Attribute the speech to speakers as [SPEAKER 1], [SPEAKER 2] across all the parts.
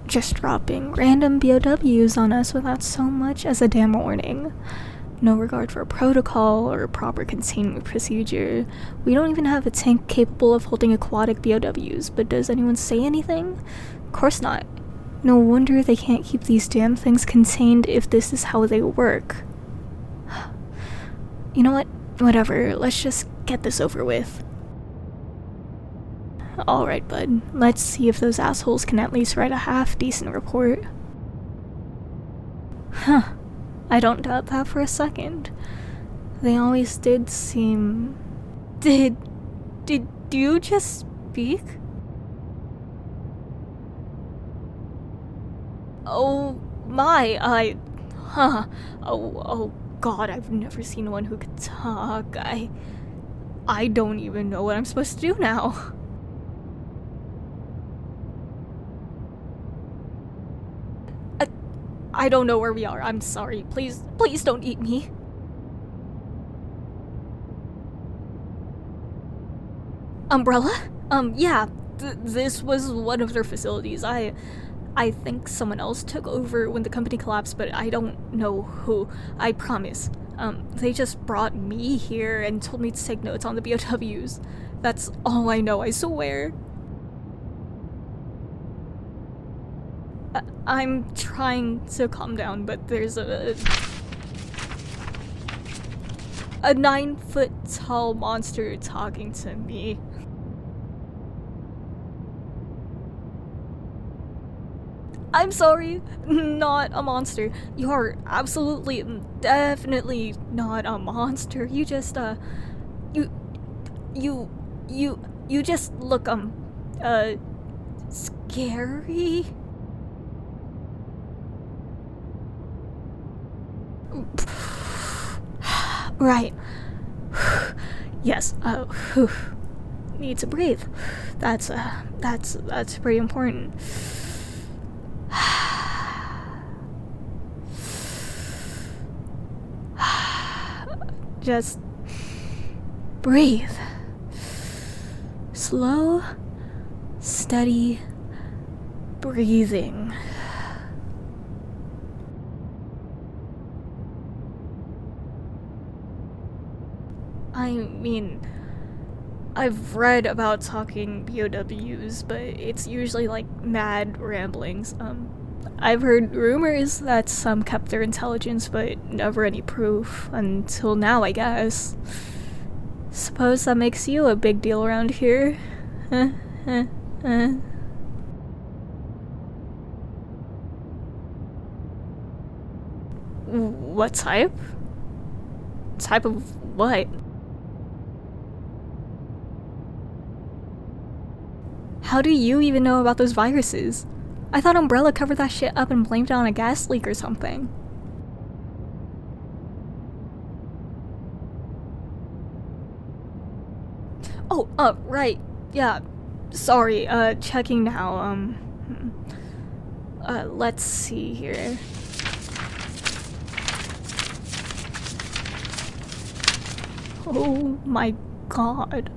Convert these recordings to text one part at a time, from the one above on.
[SPEAKER 1] just dropping random B.O.Ws on us without so much as a damn warning. No regard for protocol or proper containment procedure. We don't even have a tank capable of holding aquatic B.O.Ws, but does anyone say anything? Of course not. No wonder they can't keep these damn things contained if this is how they work. You know what? Whatever, let's just get this over with. Alright, bud. Let's see if those assholes can at least write a half-decent report. Huh. I don't doubt that for a second. They always did seem... Did you just speak? Oh my, oh god, I've never seen one who could talk. I don't even know what I'm supposed to do now. I don't know where we are. I'm sorry. Please don't eat me. Umbrella? Yeah. This was one of their facilities. I think someone else took over when the company collapsed, but I don't know who. I promise. They just brought me here and told me to take notes on the B.O.Ws. That's all I know, I swear. I'm trying to calm down, but there's a 9-foot-tall monster talking to me. I'm sorry, not a monster. You're absolutely, definitely not a monster. You just, you just look, scary? Right. Yes, need to breathe. That's pretty important. Just breathe. Slow, steady breathing. I mean, I've read about talking B.O.Ws, but it's usually like mad ramblings. I've heard rumors that some kept their intelligence, but never any proof. Until now, I guess. Suppose that makes you a big deal around here? What type? Type of what? How do you even know about those viruses? I thought Umbrella covered that shit up and blamed it on a gas leak or something. Oh, right. Yeah. Sorry, checking now. Let's see here. Oh my god.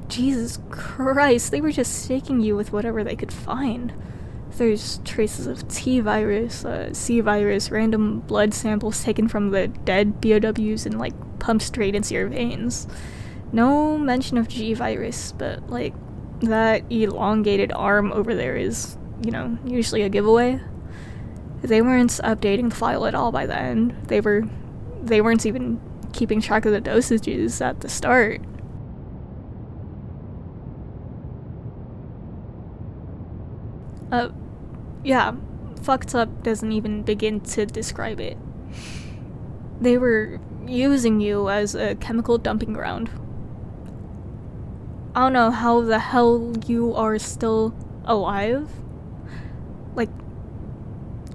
[SPEAKER 1] Jesus Christ, they were just staking you with whatever they could find. There's traces of T virus, C virus, random blood samples taken from the dead B.O.Ws and like pumped straight into your veins. No mention of G virus, but like that elongated arm over there is, you know, usually a giveaway. They weren't updating the file at all by the end. They weren't even keeping track of the dosages at the start. Yeah, fucked up doesn't even begin to describe it. They were using you as a chemical dumping ground. I don't know how the hell you are still alive. Like,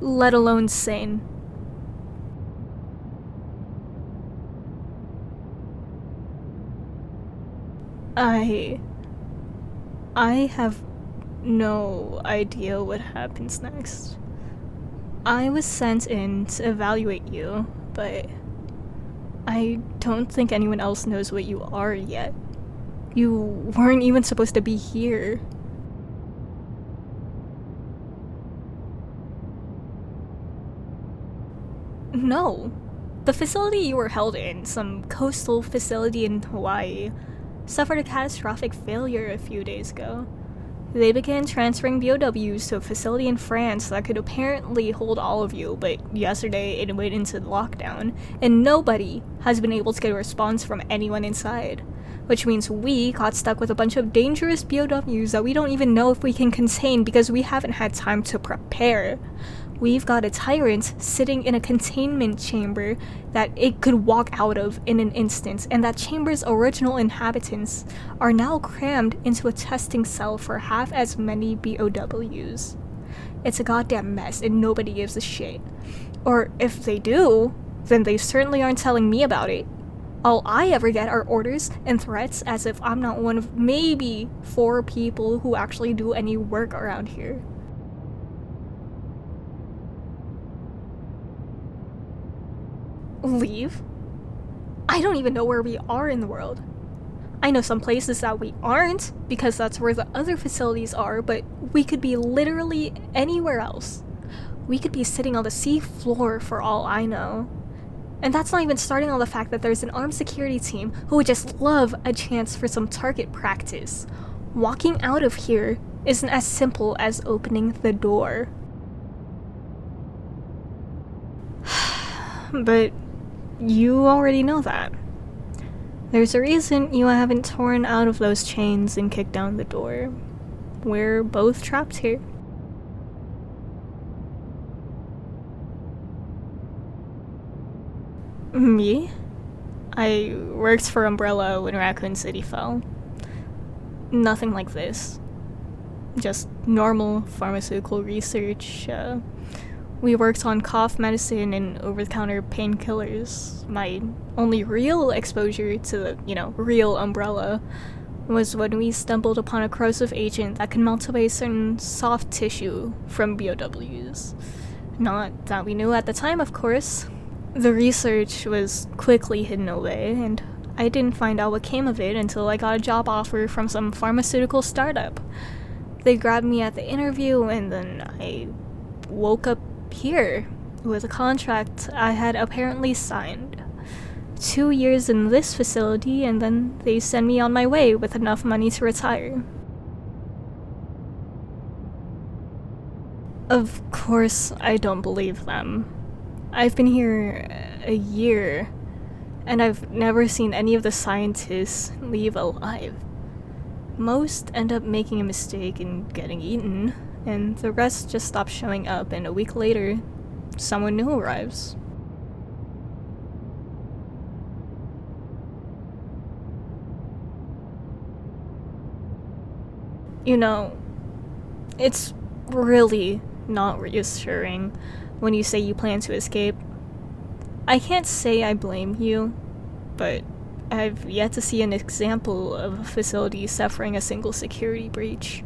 [SPEAKER 1] let alone sane. I have no idea what happens next. I was sent in to evaluate you, but I don't think anyone else knows what you are yet. You weren't even supposed to be here. No. The facility you were held in, some coastal facility in Hawaii, suffered a catastrophic failure a few days ago. They began transferring B.O.Ws to a facility in France that could apparently hold all of you, but yesterday it went into lockdown, and nobody has been able to get a response from anyone inside. Which means we got stuck with a bunch of dangerous B.O.Ws that we don't even know if we can contain because we haven't had time to prepare. We've got a tyrant sitting in a containment chamber that it could walk out of in an instant, and that chamber's original inhabitants are now crammed into a testing cell for half as many B.O.Ws. It's a goddamn mess, and nobody gives a shit. Or if they do, then they certainly aren't telling me about it. All I ever get are orders and threats as if I'm not one of maybe 4 people who actually do any work around here. Leave? I don't even know where we are in the world. I know some places that we aren't, because that's where the other facilities are, but we could be literally anywhere else. We could be sitting on the sea floor for all I know. And that's not even starting on the fact that there's an armed security team who would just love a chance for some target practice. Walking out of here isn't as simple as opening the door. But you already know that. There's a reason you haven't torn out of those chains and kicked down the door. We're both trapped here. Me? I worked for Umbrella when Raccoon City fell. Nothing like this. Just normal pharmaceutical research. We worked on cough medicine and over-the-counter painkillers. My only real exposure to the, real Umbrella was when we stumbled upon a corrosive agent that can melt away certain soft tissue from B.O.Ws. Not that we knew at the time, of course. The research was quickly hidden away, and I didn't find out what came of it until I got a job offer from some pharmaceutical startup. They grabbed me at the interview, and then I woke up here with a contract I had apparently signed. 2 years in this facility, and then they send me on my way with enough money to retire. Of course, I don't believe them. I've been here a year, and I've never seen any of the scientists leave alive. Most end up making a mistake and getting eaten, and the rest just stop showing up, and a week later, someone new arrives. It's really not reassuring when you say you plan to escape. I can't say I blame you, but I've yet to see an example of a facility suffering a single security breach.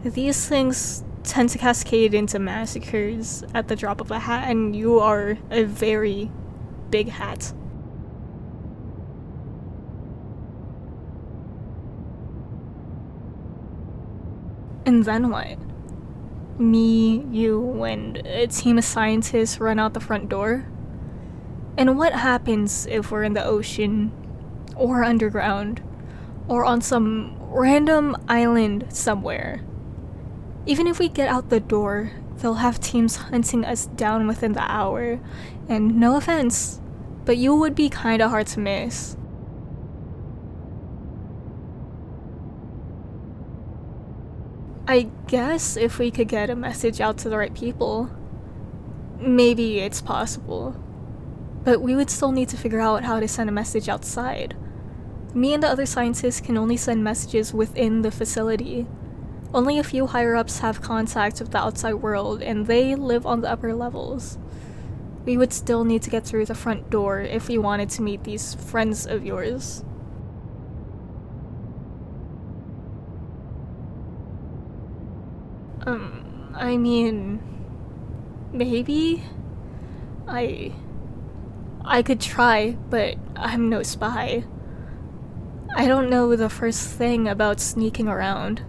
[SPEAKER 1] These things tend to cascade into massacres at the drop of a hat, and you are a very big hat. And then what? Me, you, and a team of scientists run out the front door? And what happens if we're in the ocean, or underground, or on some random island somewhere? Even if we get out the door, they'll have teams hunting us down within the hour, and no offense, but you would be kinda hard to miss. I guess if we could get a message out to the right people, maybe it's possible. But we would still need to figure out how to send a message outside. Me and the other scientists can only send messages within the facility. Only a few higher-ups have contact with the outside world, and they live on the upper levels. We would still need to get through the front door if we wanted to meet these friends of yours. I mean, maybe? I could try, but I'm no spy. I don't know the first thing about sneaking around.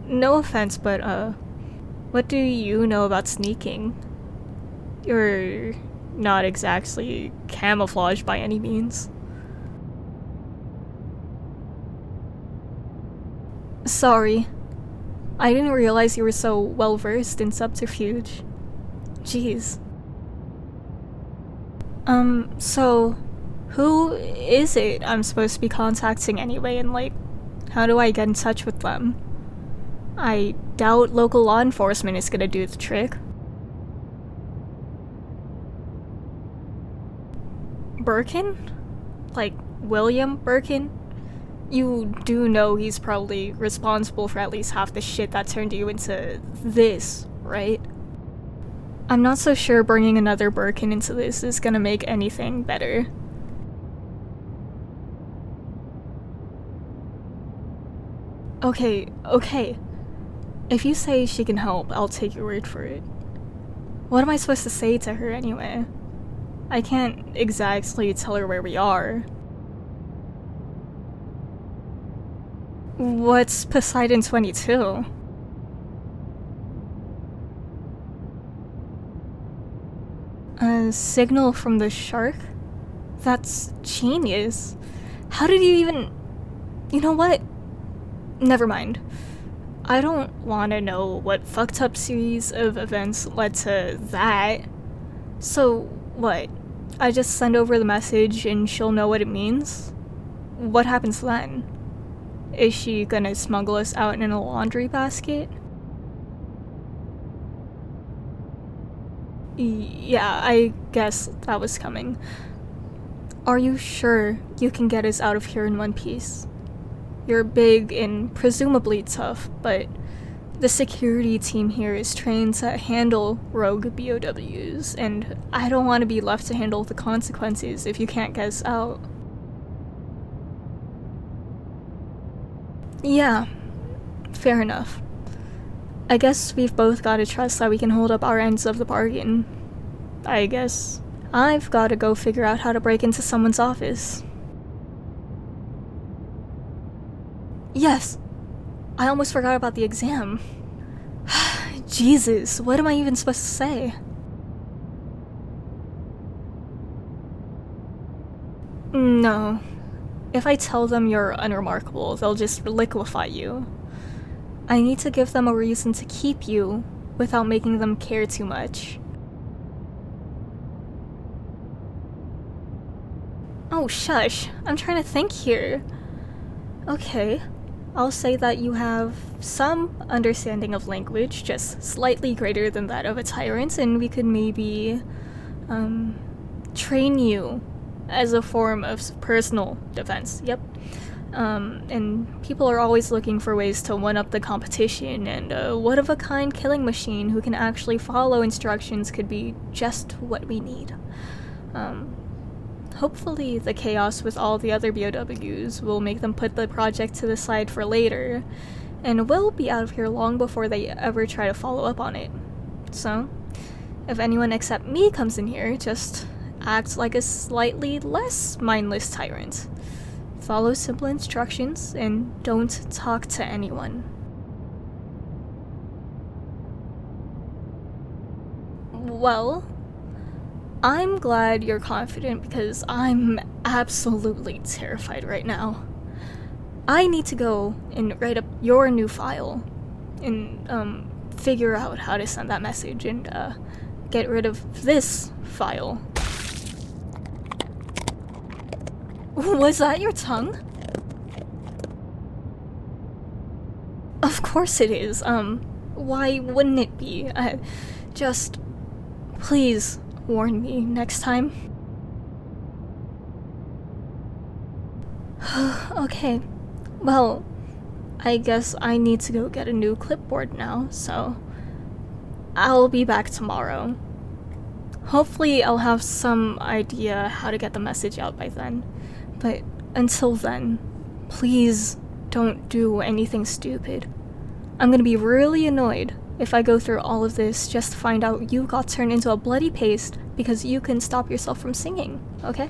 [SPEAKER 1] No offense, but, What do you know about sneaking? You're not exactly camouflaged by any means. Sorry. I didn't realize you were so well versed in subterfuge. Jeez. So, who is it I'm supposed to be contacting anyway, and like, how do I get in touch with them? I doubt local law enforcement is gonna do the trick. Birkin? Like, William Birkin? You do know he's probably responsible for at least half the shit that turned you into this, right? I'm not so sure bringing another Birkin into this is gonna make anything better. Okay. If you say she can help, I'll take your word for it. What am I supposed to say to her anyway? I can't exactly tell her where we are. What's Poseidon 22? A signal from the shark? That's genius. How did you even... You know what? Never mind. I don't want to know what fucked up series of events led to that. So, what? I just send over the message and she'll know what it means? What happens then? Is she gonna smuggle us out in a laundry basket? Yeah, I guess that was coming. Are you sure you can get us out of here in one piece? You're big and presumably tough, but the security team here is trained to handle rogue B.O.Ws, and I don't want to be left to handle the consequences if you can't get us out. Yeah, fair enough. I guess we've both gotta trust that we can hold up our ends of the bargain. I guess I've gotta go figure out how to break into someone's office. Yes! I almost forgot about the exam. Jesus, what am I even supposed to say? No. If I tell them you're unremarkable, they'll just liquefy you. I need to give them a reason to keep you without making them care too much. Oh, shush. I'm trying to think here. Okay. I'll say that you have some understanding of language, just slightly greater than that of a tyrant, and we could maybe, train you as a form of personal defense. Yep. And people are always looking for ways to one-up the competition, and a one-of-a-kind killing machine who can actually follow instructions could be just what we need. Hopefully the chaos with all the other B.O.Ws will make them put the project to the side for later, and we'll be out of here long before they ever try to follow up on it. So, if anyone except me comes in here, just act like a slightly less mindless tyrant. Follow simple instructions, and don't talk to anyone. Well, I'm glad you're confident because I'm absolutely terrified right now. I need to go and write up your new file and figure out how to send that message and get rid of this file. Was that your tongue? Of course it is. Why wouldn't it be? Just please warn me next time. Okay. Well, I guess I need to go get a new clipboard now, so I'll be back tomorrow. Hopefully I'll have some idea how to get the message out by then. But until then, please don't do anything stupid. I'm gonna be really annoyed if I go through all of this just to find out you got turned into a bloody paste because you couldn't stop yourself from singing, okay?